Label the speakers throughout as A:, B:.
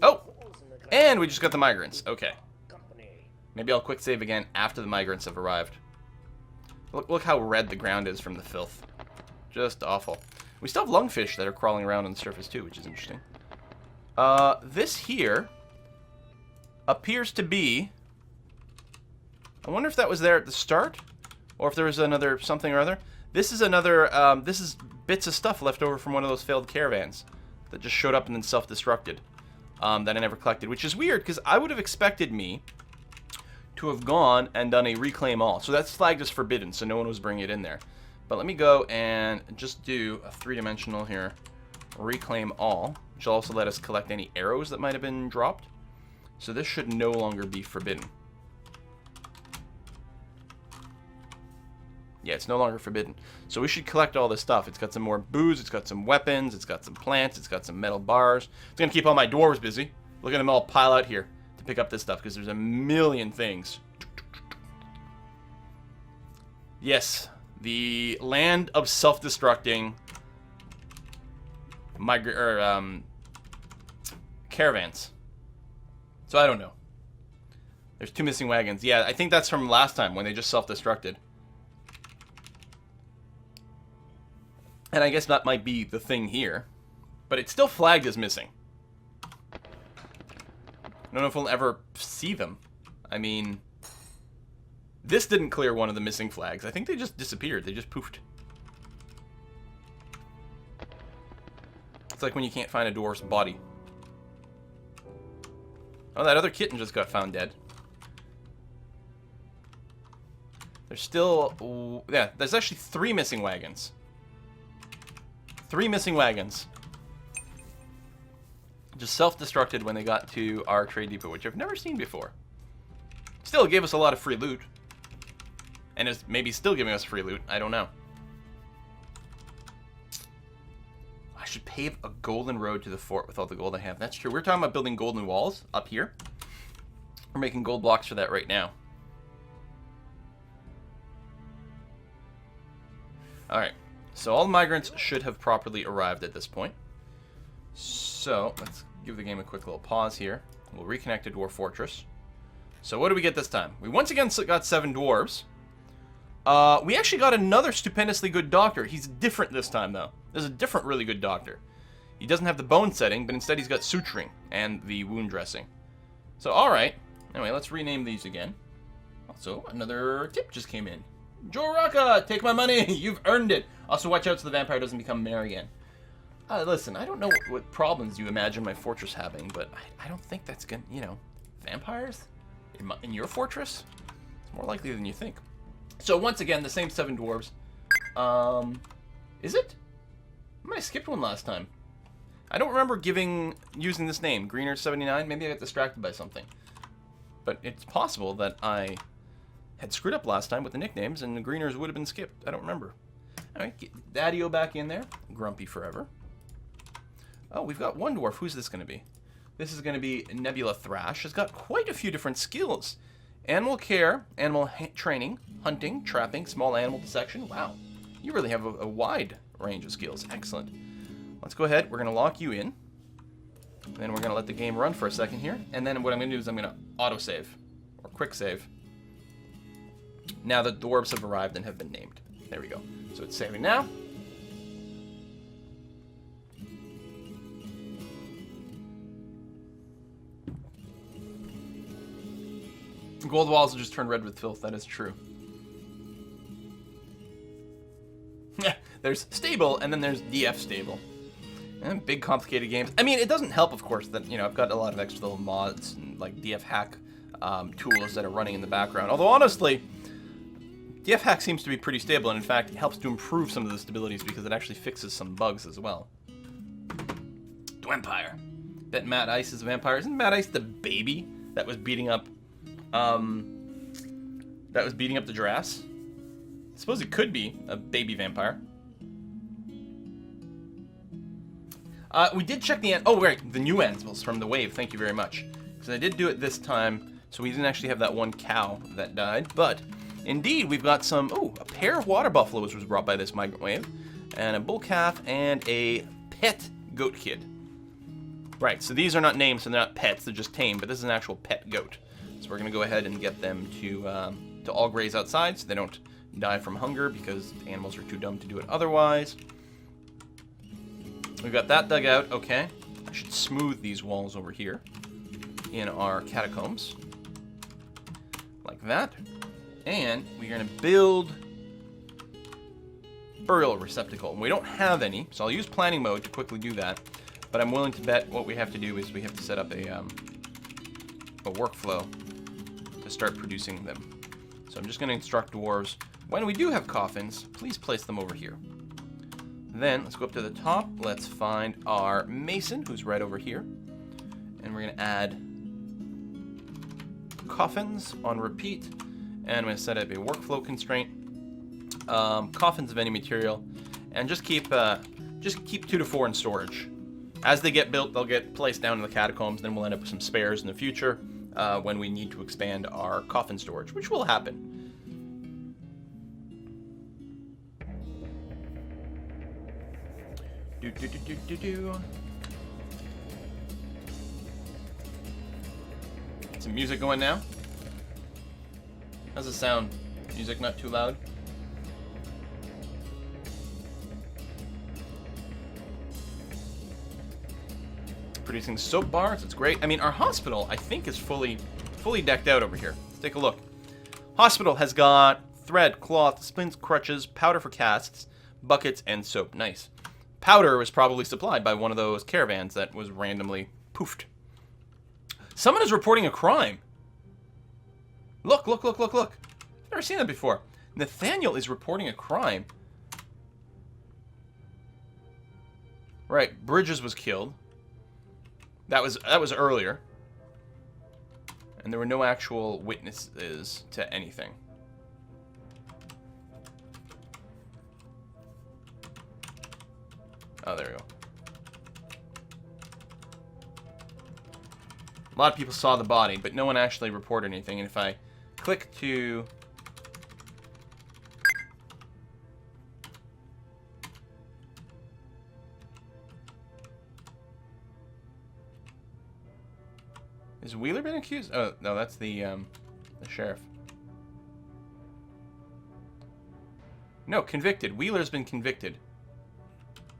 A: Oh! And we just got the migrants. Okay. Maybe I'll quick save again after the migrants have arrived. Look how red the ground is from the filth. Just awful. We still have lungfish that are crawling around on the surface too, which is interesting. This here appears to be... I wonder if that was there at the start, or if there was another something or other. This is another, this is bits of stuff left over from one of those failed caravans that just showed up and then self-destructed, that I never collected, which is weird, because I would have expected me to have gone and done a reclaim all. So that's flagged as forbidden, so no one was bringing it in there. But let me go and just do a three-dimensional here, reclaim all, which will also let us collect any arrows that might have been dropped. So this should no longer be forbidden. Yeah, it's no longer forbidden. So we should collect all this stuff. It's got some more booze, it's got some weapons, it's got some plants, it's got some metal bars. It's going to keep all my dwarves busy. Look at them all pile out here to pick up this stuff, because there's a million things. Yes, the land of self-destructing caravans. So I don't know. There's 2 missing wagons. Yeah, I think that's from last time when they just self-destructed. And I guess that might be the thing here. But it's still flagged as missing. I don't know if we'll ever see them. I mean, this didn't clear one of the missing flags. I think they just disappeared. They just poofed. It's like when you can't find a dwarf's body. Oh, that other kitten just got found dead. There's still... yeah, there's actually 3 missing wagons. 3 missing wagons. Just self-destructed when they got to our trade depot, which I've never seen before. Still, it gave us a lot of free loot. And is maybe still giving us free loot. I don't know. I should pave a golden road to the fort with all the gold I have. That's true. We're talking about building golden walls up here. We're making gold blocks for that right now. Alright. So all the migrants should have properly arrived at this point. So let's give the game a quick little pause here. We'll reconnect to Dwarf Fortress. So what do we get this time? We once again got 7 dwarves. We actually got another stupendously good doctor. He's different this time, though. There's a different really good doctor. He doesn't have the bone setting, but instead he's got suturing and the wound dressing. So, alright. Anyway, let's rename these again. Also, another tip just came in. Joraka, take my money. You've earned it. Also, watch out so the vampire doesn't become mayor again. Listen, I don't know what problems you imagine my fortress having, but I don't think that's gonna, you know, vampires in your fortress? It's more likely than you think. So once again, the same 7 dwarves. Is it? I might have skipped one last time. I don't remember using this name, Greener79. Maybe I got distracted by something. But it's possible that I had screwed up last time with the nicknames, and the Greeners would have been skipped. I don't remember. Alright, get Daddy-O back in there. Grumpy forever. Oh, we've got 1 dwarf. Who's this going to be? This is going to be Nebula Thrash. Has got quite a few different skills. Animal care, animal training, hunting, trapping, small animal dissection. Wow, you really have a wide range of skills. Excellent. Let's go ahead. We're going to lock you in. And then we're going to let the game run for a second here. And then what I'm going to do is I'm going to autosave. Or quick save. Now the dwarves have arrived and have been named. There we go. So it's saving now. Gold walls will just turn red with filth. That is true. There's stable, and then there's DF stable. And big complicated games. I mean, it doesn't help, of course, that, you know, I've got a lot of extra little mods and like DF hack tools that are running in the background. Although honestly, DF hack seems to be pretty stable, and in fact, it helps to improve some of the stabilities because it actually fixes some bugs as well. Dwampire. Bet Maddie Ice is a vampire. Isn't Maddie Ice the baby that was beating up the giraffes? I suppose it could be a baby vampire. We did check the oh right, the new animals from the wave. Thank you very much, because I did do it this time, so we didn't actually have that one cow that died. But indeed, we've got some. Oh, a pair of water buffaloes was brought by this migrant wave, and a bull calf and a pet goat kid. Right, so these are not named, so they're not pets, they're just tame, but this is an actual pet goat. So we're going to go ahead and get them to all graze outside so they don't die from hunger because animals are too dumb to do it otherwise. We've got that dug out, okay. I should smooth these walls over here in our catacombs. Like that. And we're going to build burial receptacle. And we don't have any, so I'll use planning mode to quickly do that. But I'm willing to bet what we have to do is we have to set up a workflow to start producing them. So I'm just going to instruct dwarves, when we do have coffins, please place them over here. Then, let's go up to the top. Let's find our mason, who's right over here. And we're going to add coffins on repeat. And I'm going to set up a workflow constraint. Coffins of any material. And just keep 2 to 4 in storage. As they get built, they'll get placed down in the catacombs. Then we'll end up with some spares in the future when we need to expand our coffin storage, which will happen. Some music going now. How's it sound? Music not too loud? Producing soap bars, it's great. I mean, our hospital, I think, is fully decked out over here. Let's take a look. Hospital has got thread, cloth, splints, crutches, powder for casts, buckets, and soap. Nice. Powder was probably supplied by one of those caravans that was randomly poofed. Someone is reporting a crime. Look. I've never seen that before. Nathaniel is reporting a crime. Right, Bridges was killed. That was earlier. And there were no actual witnesses to anything. Oh, there we go. A lot of people saw the body, but no one actually reported anything. And if I click to... Has Wheeler been accused? Oh, no, that's the sheriff. No, convicted. Wheeler's been convicted.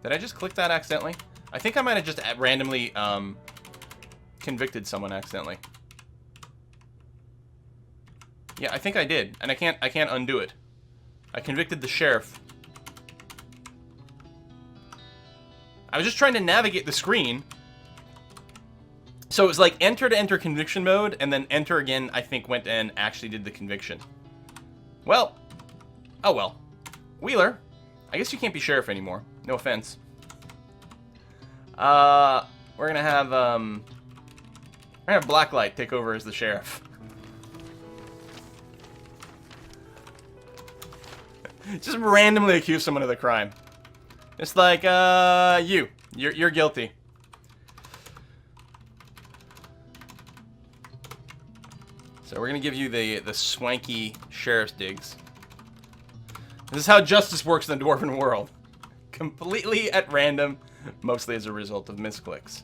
A: Did I just click that accidentally? I think I might have just randomly convicted someone accidentally. Yeah, I think I did, and I can't undo it. I convicted the sheriff. I was just trying to navigate the screen. So it was like enter to enter conviction mode, and then enter again, I think, went and actually did the conviction. Well. Oh well. Wheeler, I guess you can't be sheriff anymore. No offense. We're gonna have Blacklight take over as the sheriff. Just randomly accuse someone of the crime. Just like, you're guilty. So we're gonna give you the swanky sheriff's digs. This is how justice works in the Dwarven world. Completely at random, mostly as a result of misclicks.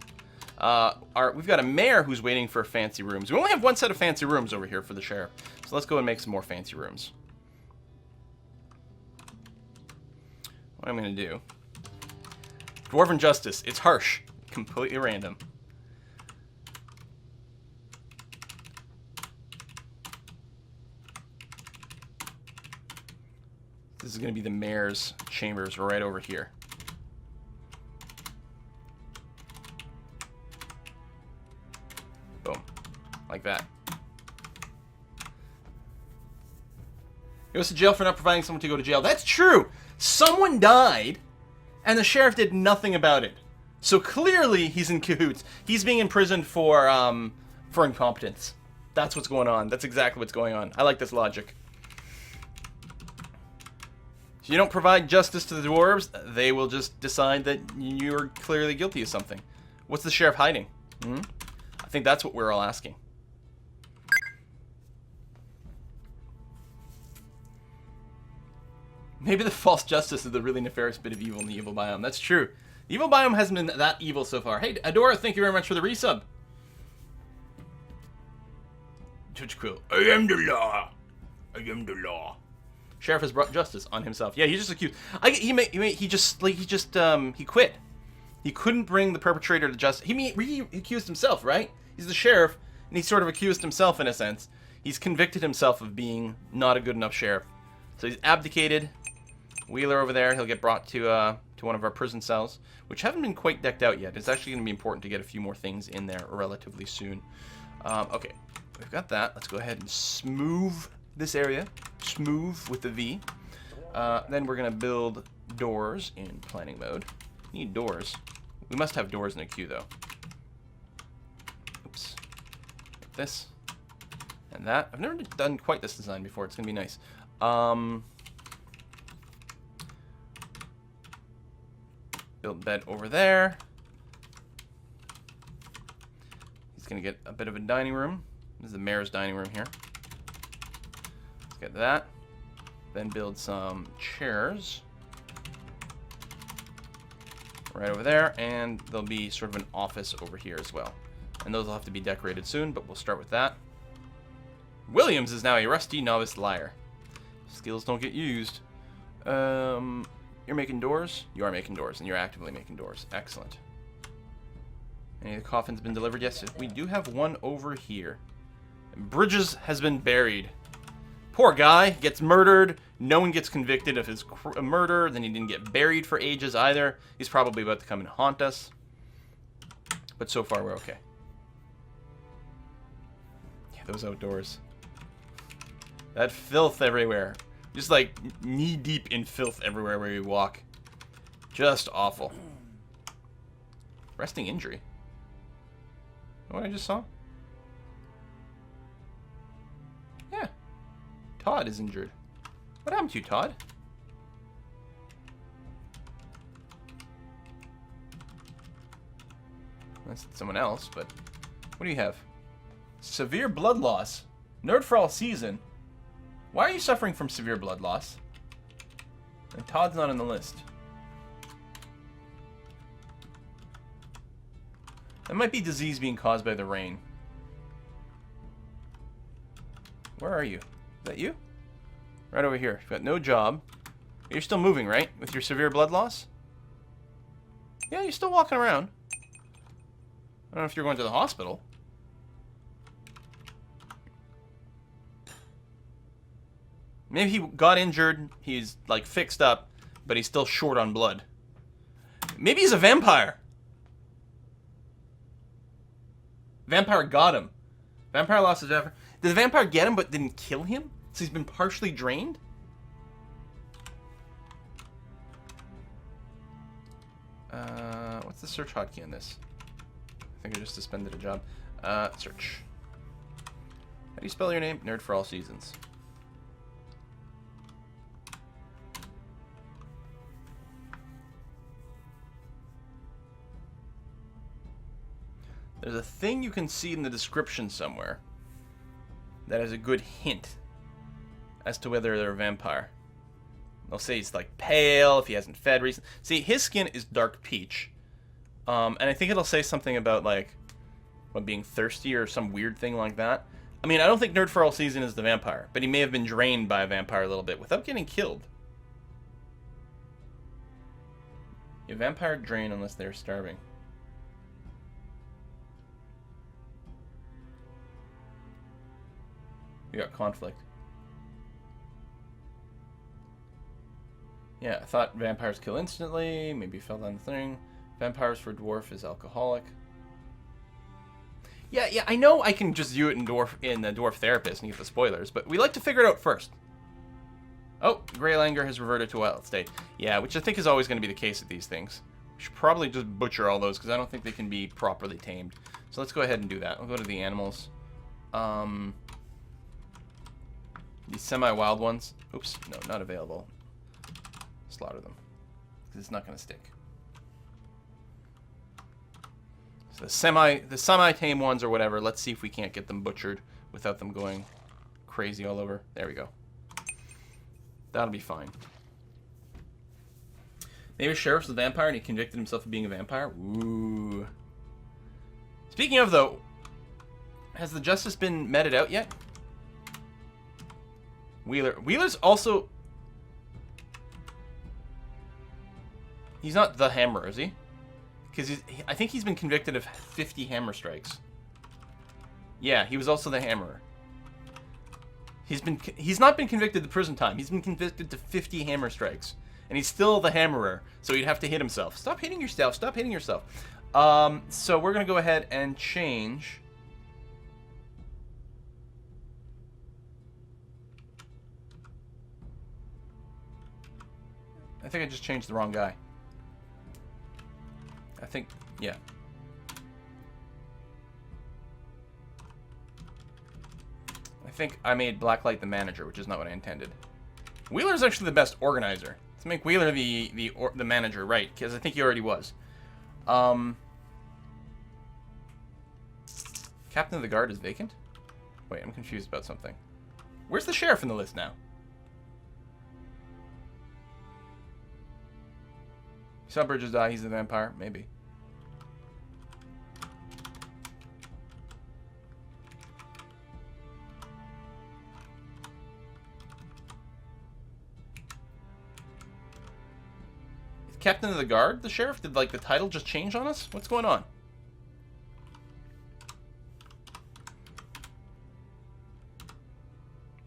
A: We've got a mayor who's waiting for fancy rooms. We only have one set of fancy rooms over here for the sheriff. So let's go and make some more fancy rooms. What I'm gonna do. Dwarven justice, it's harsh. Completely random. This is going to be the mayor's chambers right over here. Boom. Like that. He goes to jail for not providing someone to go to jail. That's true! Someone died, and the sheriff did nothing about it. So clearly he's in cahoots. He's being imprisoned for incompetence. That's what's going on. That's exactly what's going on. I like this logic. If you don't provide justice to the dwarves, they will just decide that you're clearly guilty of something. What's the sheriff hiding? I think that's what we're all asking. Maybe the false justice is the really nefarious bit of evil in the evil biome. That's true. The evil biome hasn't been that evil so far. Hey, Adora, thank you very much for the resub. Twitch Quill. I am the law. I am the law. Sheriff has brought justice on himself. Yeah, he just accused. He quit. He couldn't bring the perpetrator to justice. He accused himself, right? He's the sheriff, and he sort of accused himself in a sense. He's convicted himself of being not a good enough sheriff. So he's abdicated. Wheeler over there, he'll get brought to one of our prison cells, which haven't been quite decked out yet. It's actually going to be important to get a few more things in there relatively soon. Okay, we've got that. Let's go ahead and smooth this area. Smooth with the V. Then we're going to build doors in planning mode. Need doors. We must have doors in a queue, though. Oops. This. And that. I've never done quite this design before. It's going to be nice. Build bed over there. He's going to get a bit of a dining room. This is the mayor's dining room here. Let's get that. Then build some chairs. Right over there. And there'll be sort of an office over here as well. And those will have to be decorated soon, but we'll start with that. Williams is now a rusty novice liar. Skills don't get used. You're making doors? You are making doors, and you're actively making doors. Excellent. Any of the coffins been delivered? Yes, we do have one over here. Bridges has been buried. Poor guy gets murdered. No one gets convicted of his murder. Then he didn't get buried for ages either. He's probably about to come and haunt us. But so far, we're okay. Yeah, those outdoors. That filth everywhere. Just like knee-deep in filth everywhere where you walk. Just awful. Resting injury. What I just saw? Yeah. Todd is injured. What happened to you, Todd? That's someone else, but... What do you have? Severe blood loss. Nerd for all season. Why are you suffering from severe blood loss? And Todd's not on the list. That might be disease being caused by the rain. Where are you? Is that you? Right over here. You've got no job. You're still moving, right? With your severe blood loss? Yeah, you're still walking around. I don't know if you're going to the hospital. Maybe he got injured, he's, like, fixed up, but he's still short on blood. Maybe he's a vampire. Vampire got him. Vampire lost his vampire. Did the vampire get him but didn't kill him? So he's been partially drained? What's the search hotkey on this? I think I just suspended a job. Search. How do you spell your name? Nerd for all seasons. There's a thing you can see in the description somewhere that is a good hint as to whether they're a vampire. They'll say he's like pale if he hasn't fed recently. See, his skin is dark peach. And I think it'll say something about like what, being thirsty or some weird thing like that. I mean, I don't think Nerd for All Season is the vampire, but he may have been drained by a vampire a little bit without getting killed. A vampire drain unless they're starving. We got conflict. Yeah, I thought vampires kill instantly. Maybe fell down the thing. Vampires for Dwarf is alcoholic. Yeah, I know I can just view it in the Dwarf Therapist and get the spoilers, but we like to figure it out first. Oh, Grey Langer has reverted to wild state. Yeah, which I think is always going to be the case with these things. We should probably just butcher all those because I don't think they can be properly tamed. So let's go ahead and do that. We'll go to the animals. These semi-wild ones. Oops, no, not available. Slaughter them. Because it's not going to stick. So the semi-tame ones or whatever, let's see if we can't get them butchered without them going crazy all over. There we go. That'll be fine. Maybe Sheriff's a vampire and he convicted himself of being a vampire? Ooh. Speaking of, though, has the justice been meted out yet? Wheeler's also... He's not the Hammer, is he? Because I think he's been convicted of 50 hammer strikes. Yeah, he was also the Hammerer. He's not been convicted to prison time. He's been convicted to 50 hammer strikes. And he's still the Hammerer, so he'd have to hit himself. Stop hitting yourself. Stop hitting yourself. So we're going to go ahead and change... I think I just changed the wrong guy. I think, yeah. I think I made Blacklight the manager, which is not what I intended. Wheeler's actually the best organizer. Let's make Wheeler the manager, right? Because I think he already was. Captain of the Guard is vacant? Wait, I'm confused about something. Where's the sheriff in the list now? You saw Bridges die, he's the vampire? Maybe. Is Captain of the Guard the sheriff? Did, like, the title just change on us? What's going on?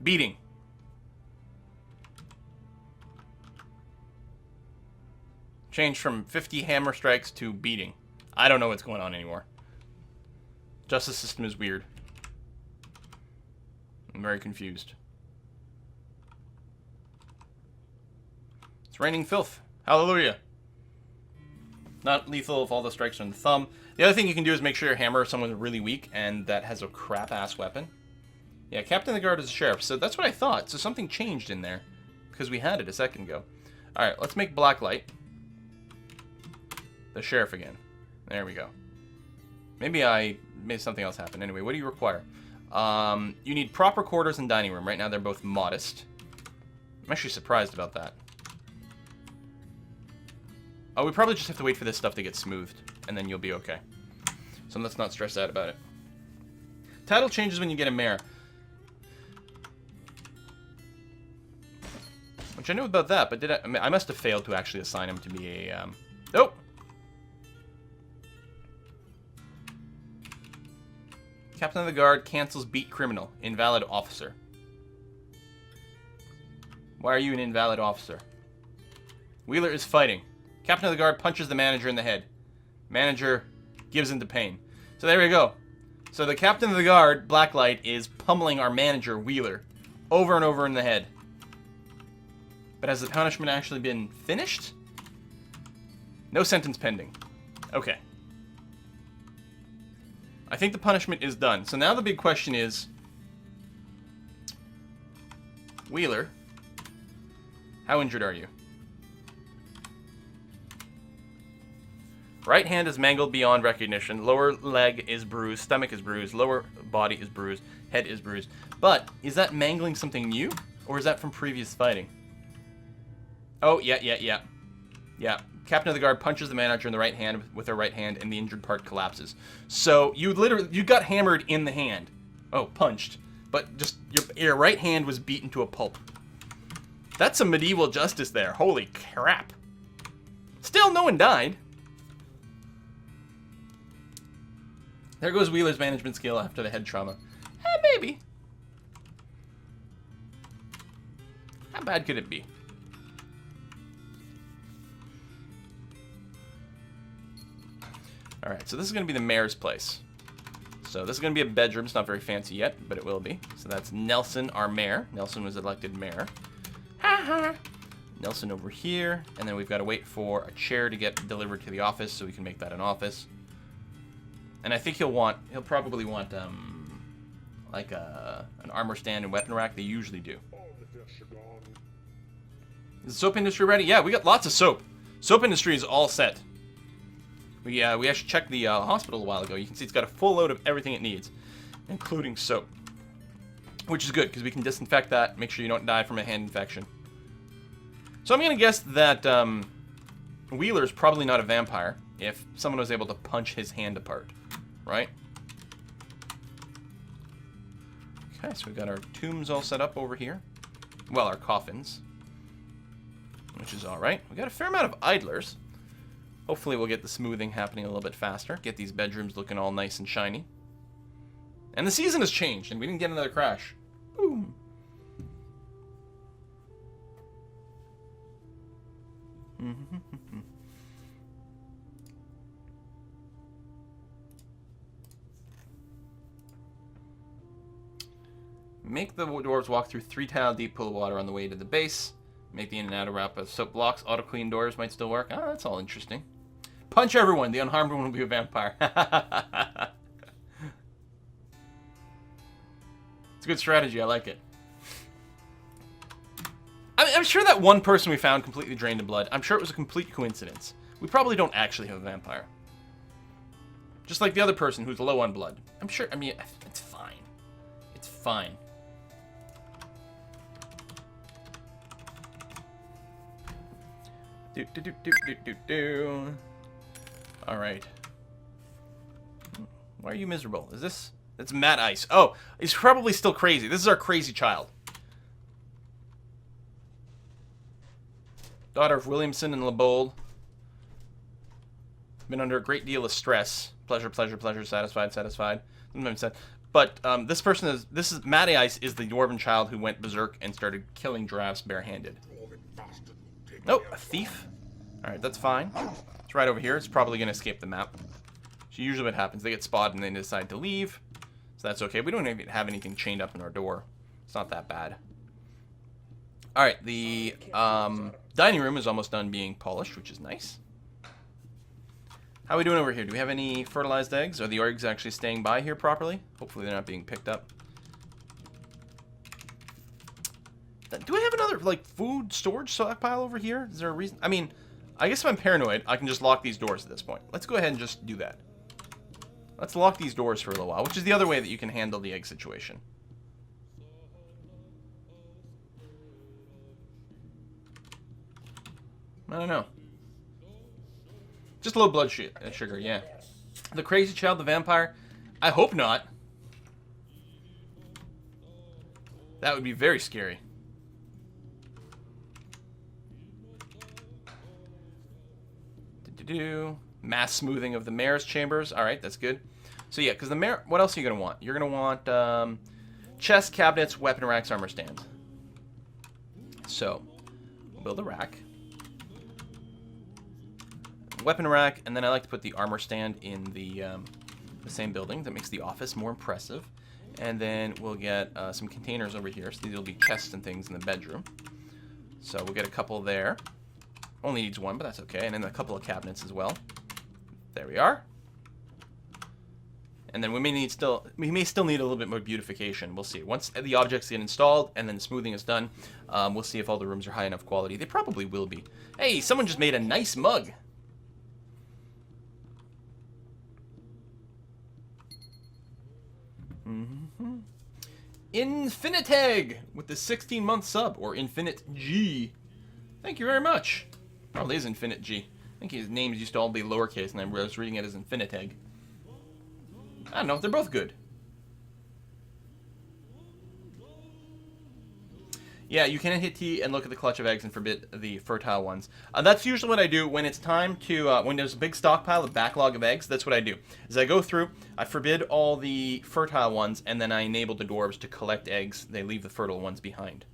A: Beating. Changed from 50 hammer strikes to beating. I don't know what's going on anymore. Justice system is weird. I'm very confused. It's raining filth. Hallelujah. Not lethal if all the strikes are on the thumb. The other thing you can do is make sure your hammer is someone really weak and that has a crap-ass weapon. Yeah, Captain of the Guard is a sheriff, so that's what I thought. So something changed in there because we had it a second ago. Alright, let's make Blacklight the sheriff again. There we go. Maybe I made something else happen. Anyway, what do you require? You need proper quarters and dining room. Right now they're both modest. I'm actually surprised about that. Oh, we probably just have to wait for this stuff to get smoothed, and then you'll be okay. So let's not stress out about it. Title changes when you get a mayor. Which I knew about that, but I must have failed to actually assign him to be a... Oh! Captain of the Guard cancels beat criminal. Invalid officer. Why are you an invalid officer? Wheeler is fighting. Captain of the Guard punches the manager in the head. Manager gives into pain. So there we go. So the Captain of the Guard, Blacklight, is pummeling our manager, Wheeler, over and over in the head. But has the punishment actually been finished? No sentence pending. Okay. I think the punishment is done. So now the big question is... Wheeler, how injured are you? Right hand is mangled beyond recognition. Lower leg is bruised. Stomach is bruised. Lower body is bruised. Head is bruised. But, is that mangling something new? Or is that from previous fighting? Oh, yeah. Yeah. Captain of the Guard punches the manager in the right hand with her right hand, and the injured part collapses. So, you got hammered in the hand. Oh, punched. But just, your right hand was beaten to a pulp. That's some medieval justice there. Holy crap. Still, no one died. There goes Wheeler's management skill after the head trauma. Maybe. How bad could it be? Alright, so this is going to be the mayor's place. So this is going to be a bedroom. It's not very fancy yet, but it will be. So that's Nelson, our mayor. Nelson was elected mayor. Ha! Nelson over here. And then we've got to wait for a chair to get delivered to the office so we can make that an office. And I think he'll probably want, like an armor stand and weapon rack. They usually do. Is the soap industry ready? Yeah, we got lots of soap. Soap industry is all set. We actually checked the hospital a while ago. You can see it's got a full load of everything it needs, including soap. Which is good, because we can disinfect that, make sure you don't die from a hand infection. So I'm going to guess that Wheeler's probably not a vampire if someone was able to punch his hand apart, right? Okay, so we've got our tombs all set up over here. Well, our coffins, which is all right. We got a fair amount of idlers. Hopefully we'll get the smoothing happening a little bit faster. Get these bedrooms looking all nice and shiny. And the season has changed, and we didn't get another crash. Boom. Make the dwarves walk through 3-tile deep pool of water on the way to the base. Make the in and outer wrap of soap blocks. Auto clean doors might still work. Oh, that's all interesting. Punch everyone. The unharmed one will be a vampire. It's a good strategy. I like it. I'm sure that one person we found completely drained of blood. I'm sure it was a complete coincidence. We probably don't actually have a vampire. Just like the other person who's low on blood. I'm sure. I mean, it's fine. It's fine. All right. Why are you miserable? Is this? It's Maddie Ice. Oh, he's probably still crazy. This is our crazy child. Daughter of Williamson and LeBold. Been under a great deal of stress. Pleasure, pleasure, pleasure. Satisfied, satisfied. Sometimes sad. But this is Maddie Ice is the dwarven child who went berserk and started killing giraffes barehanded. Nope, a thief. All right, that's fine. It's right over here. It's probably going to escape the map. So usually what happens, they get spotted and they decide to leave. So that's okay. We don't even have anything chained up in our door. It's not that bad. All right, the dining room is almost done being polished, which is nice. How are we doing over here? Do we have any fertilized eggs? Are the eggs actually staying by here properly? Hopefully they're not being picked up. Do I have another, like, food storage stockpile over here? Is there a reason? I mean, I guess if I'm paranoid, I can just lock these doors at this point. Let's go ahead and just do that. Let's lock these doors for a little while, which is the other way that you can handle the egg situation. I don't know. Just low blood sugar, yeah. The crazy child, the vampire? I hope not. That would be very scary. Mass smoothing of the mayor's chambers. All right, that's good. So yeah, because the mayor, what else are you going to want? You're going to want chest, cabinets, weapon racks, armor stands. So, we'll build a rack. Weapon rack, and then I like to put the armor stand in the same building. That makes the office more impressive. And then we'll get some containers over here. So these will be chests and things in the bedroom. So we'll get a couple there. Only needs one, but that's okay. And then a couple of cabinets as well. There we are. And then we may still need a little bit more beautification. We'll see. Once the objects get installed and then smoothing is done, we'll see if all the rooms are high enough quality. They probably will be. Hey, someone just made a nice mug. Infiniteg with the 16-month sub, or Infinite G. Thank you very much. Probably is Infinite G. I think his names used to all be lowercase, and I was reading it as Infiniteg. I don't know. They're both good. Yeah, you can hit T and look at the clutch of eggs and forbid the fertile ones. That's usually what I do when it's time to, when there's a big stockpile, a backlog of eggs. That's what I do. Is I go through, I forbid all the fertile ones, and then I enable the dwarves to collect eggs. They leave the fertile ones behind.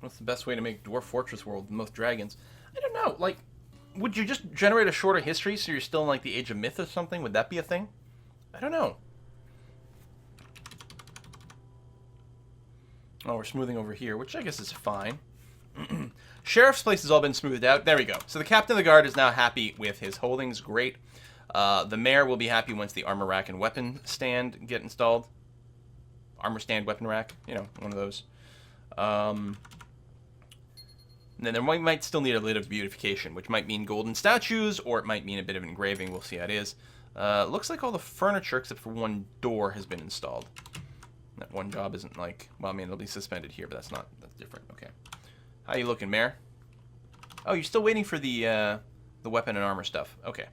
A: What's the best way to make Dwarf Fortress World with the most dragons? I don't know. Like, would you just generate a shorter history so you're still in, like, the Age of Myth or something? Would that be a thing? I don't know. Oh, we're smoothing over here, which I guess is fine. Sheriff's place has all been smoothed out. There we go. So the captain of the guard is now happy with his holdings. Great. The mayor will be happy once the armor rack and weapon stand get installed. Armor stand, weapon rack. You know, one of those. And then we might still need a bit of beautification, which might mean golden statues, or it might mean a bit of engraving. We'll see how it is. Looks like all the furniture, except for one door, has been installed. That one job isn't like... Well, I mean, it'll be suspended here, but that's different. Okay. How you looking, Mayor? Oh, you're still waiting for the weapon and armor stuff. Okay.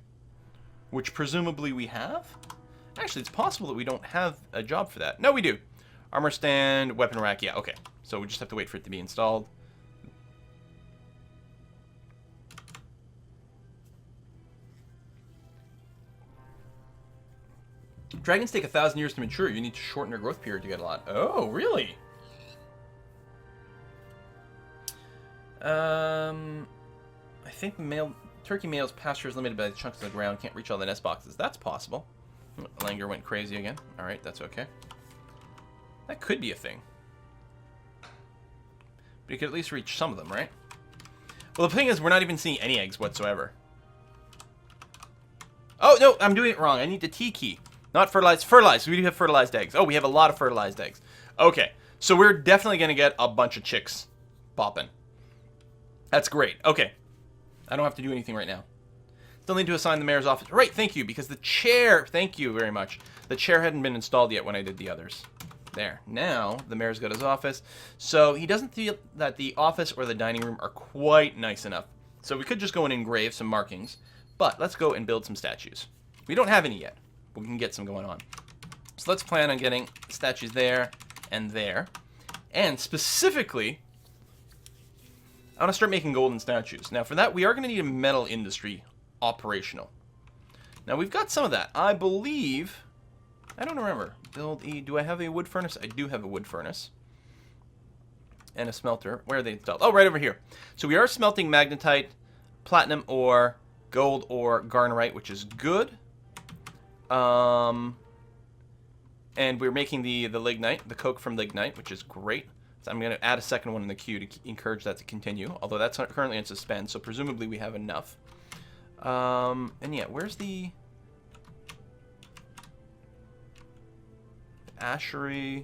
A: Which presumably we have? Actually, it's possible that we don't have a job for that. No, we do. Armor stand, weapon rack. Yeah, okay. So we just have to wait for it to be installed. Dragons take 1,000 years to mature. You need to shorten their growth period to get a lot. Oh, really? I think turkey male's pasture is limited by the chunks of the ground. Can't reach all the nest boxes. That's possible. Langer went crazy again. All right, that's okay. That could be a thing. But you could at least reach some of them, right? Well, the thing is, we're not even seeing any eggs whatsoever. Oh, no, I'm doing it wrong. I need the T key. Not fertilized. Fertilized. We do have fertilized eggs. Oh, we have a lot of fertilized eggs. Okay, so we're definitely going to get a bunch of chicks popping. That's great. Okay. I don't have to do anything right now. Still need to assign the mayor's office. Right, thank you, because the chair... Thank you very much. The chair hadn't been installed yet when I did the others. There. Now, the mayor's got his office. So, he doesn't feel that the office or the dining room are quite nice enough. So, we could just go and engrave some markings. But, let's go and build some statues. We don't have any yet. But we can get some going on. So, let's plan on getting statues there and there. And, specifically... I want to start making golden statues. Now, for that, we are going to need a metal industry operational. Now, we've got some of that. I believe... I don't remember. Do I have a wood furnace? I do have a wood furnace. And a smelter. Where are they installed? Oh, right over here. So we are smelting magnetite, platinum ore, gold ore, garnerite, which is good. And we're making the lignite, the coke from lignite, which is great. So I'm going to add a second one in the queue to encourage that to continue. Although that's currently in suspense, so presumably we have enough. And yeah, where's the... Ashery.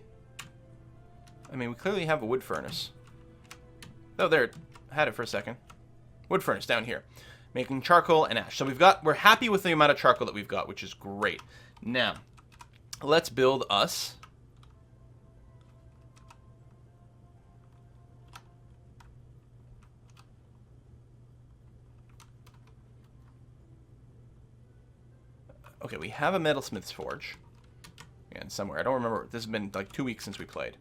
A: I mean, we clearly have a wood furnace. Oh, there. I had it for a second. Wood furnace down here. Making charcoal and ash. So we're happy with the amount of charcoal that we've got, which is great. Now, let's build us... Okay, we have a metalsmith's forge. And somewhere. I don't remember. This has been like 2 weeks since we played.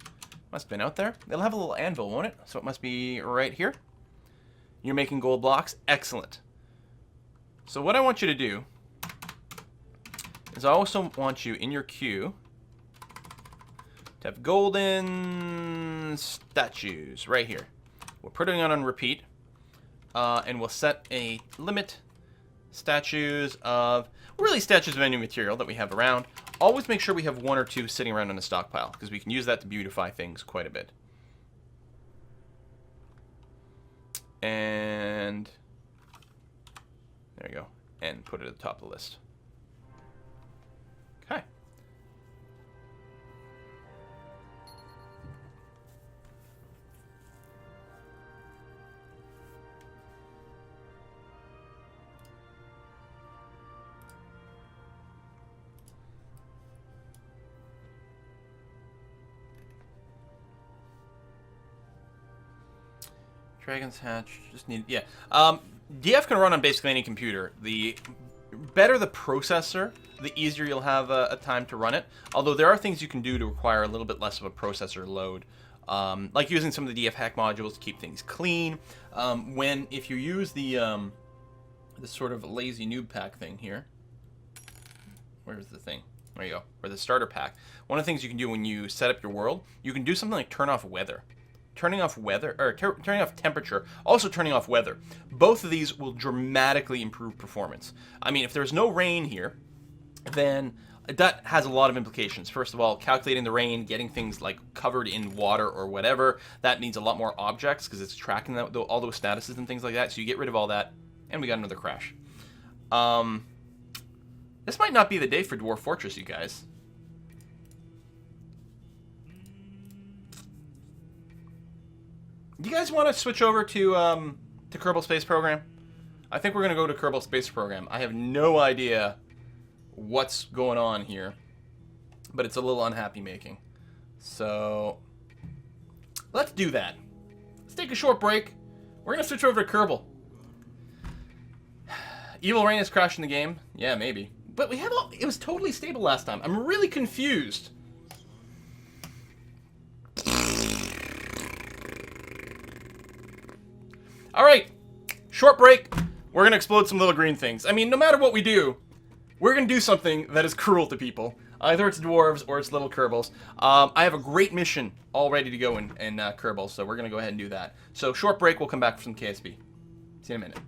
A: Must have been out there. It'll have a little anvil, won't it? So it must be right here. You're making gold blocks. Excellent. So what I want you to do is I also want you in your queue to have golden statues right here. We're putting it on repeat. And we'll set a limit statues of... Really statues of any material that we have around. Always make sure we have 1 or 2 sitting around in a stockpile, because we can use that to beautify things quite a bit. And there you go. And put it at the top of the list. Okay. Dragon's Hatch, just need, yeah. DF can run on basically any computer. The better the processor, the easier you'll have a time to run it. Although there are things you can do to require a little bit less of a processor load. Like using some of the DF hack modules to keep things clean. If you use the this sort of lazy noob pack thing here. Where's the thing? There you go. Or the starter pack. One of the things you can do when you set up your world, you can do something like turn off weather. Turning off weather, or turning off temperature, also turning off weather. Both of these will dramatically improve performance. I mean, if there's no rain here, then that has a lot of implications. First of all, calculating the rain, getting things like covered in water or whatever, that needs a lot more objects because it's tracking all those statuses and things like that. So you get rid of all that, and we got another crash. This might not be the day for Dwarf Fortress, you guys. You guys want to switch over to Kerbal Space Program? I think we're going to go to Kerbal Space Program. I have no idea what's going on here, but it's a little unhappy making. So, let's do that. Let's take a short break. We're going to switch over to Kerbal. Evil Rain is crashing the game. Yeah, maybe. But it was totally stable last time. I'm really confused. All right, short break. We're going to explode some little green things. I mean, no matter what we do, we're going to do something that is cruel to people. Either it's dwarves or it's little Kerbals. I have a great mission all ready to go in Kerbal, so we're going to go ahead and do that. So short break, we'll come back for some KSB. See you in a minute.